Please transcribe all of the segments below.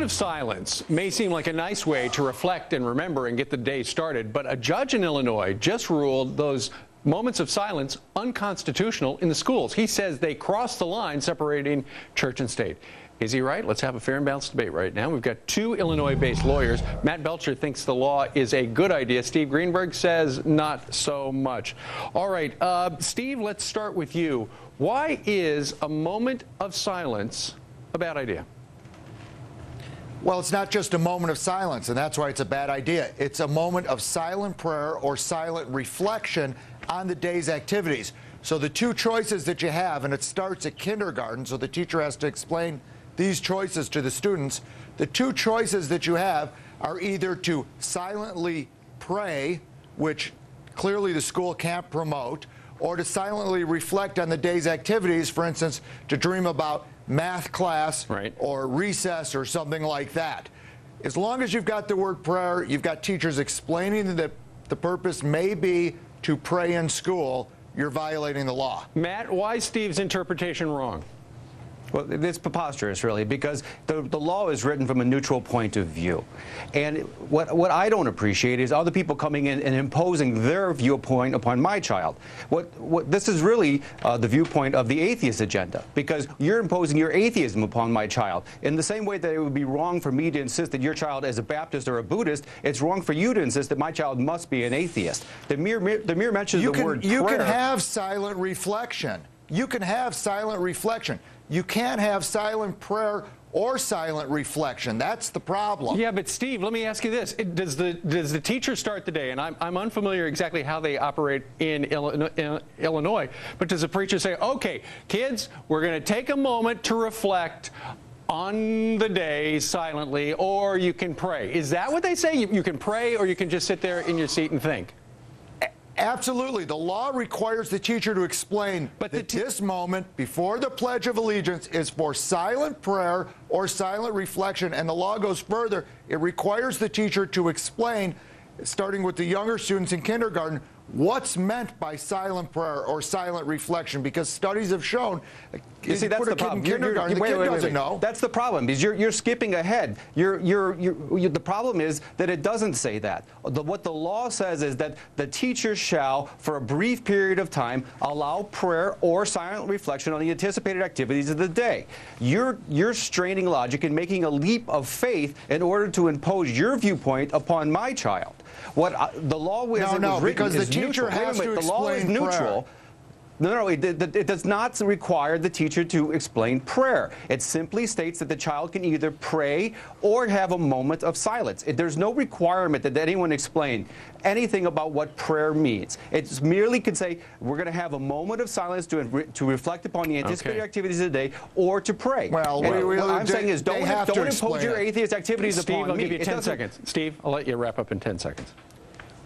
of silence may seem like a nice way to reflect and remember and get the day started, but a judge in Illinois just ruled those moments of silence unconstitutional in the schools. He says they cross the line separating church and state. Is he right? Let's have a fair and balanced debate right now. We've got two Illinois-based lawyers. Matt Belcher thinks the law is a good idea. Steve Greenberg says not so much. All right, Steve, let's start with you. Why is a moment of silence a bad idea? Well, it's not just a moment of silence, and that's why it's a bad idea. It's a moment of silent prayer or silent reflection on the day's activities. So the two choices that you have, and it starts at kindergarten, so the teacher has to explain these choices to the students. The two choices that you have are either to silently pray, which clearly the school can't promote, or to silently reflect on the day's activities, for instance, to dream about math class or recess or something like that. As long as you've got the word prayer, you've got teachers explaining that the purpose may be to pray in school, you're violating the law. Matt, why is Steve's interpretation wrong? Well, it's preposterous, really, because the law is written from a neutral point of view. And what I don't appreciate is other people coming in and imposing their viewpoint upon my child. This is really the viewpoint of the atheist agenda, because you're imposing your atheism upon my child. In the same way that it would be wrong for me to insist that your child is a Baptist or a Buddhist, it's wrong for you to insist that my child must be an atheist. The mere mention of the word prayer... You can have silent reflection. You can have silent reflection. You can't have silent prayer or silent reflection. That's the problem. Yeah, but Steve, let me ask you this. Does the teacher start the day, and I'm unfamiliar exactly how they operate in Illinois, but does the preacher say, okay, kids, we're going to take a moment to reflect on the day silently, or you can pray? Is that what they say? You can pray, or you can just sit there in your seat and think? Absolutely. The law requires the teacher to explain that this moment before the Pledge of Allegiance is for silent prayer or silent reflection. And the law goes further. It requires the teacher to explain, starting with the younger students in kindergarten, what's meant by silent prayer or silent reflection, because studies have shown, you see, that's the problem. The kid doesn't know. That's the problem, because you're skipping ahead. The problem is that it doesn't say that. What the law says is that the teacher shall, for a brief period of time, allow prayer or silent reflection on the anticipated activities of the day. You're straining logic and making a leap of faith in order to impose your viewpoint upon my child. The law is because the teacher has to explain the law is neutral. Prayer. No, it does not require the teacher to explain prayer. It simply states that the child can either pray or have a moment of silence. There's no requirement that anyone explain anything about what prayer means. It merely could say, we're going to have a moment of silence to reflect upon the anticipated activities of the day, or to pray. Well, what I'm saying is don't impose your atheist activities Steve, upon me. I'll give you 10 seconds. Steve, I'll let you wrap up in 10 seconds.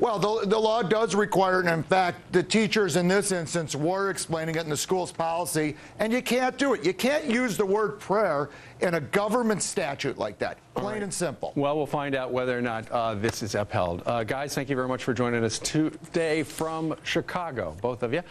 Well, the law does require it, and in fact, the teachers in this instance were explaining it in the school's policy, and you can't do it. You can't use the word prayer in a government statute like that, plain and simple. Well, we'll find out whether or not this is upheld. Guys, thank you very much for joining us today from Chicago, both of you.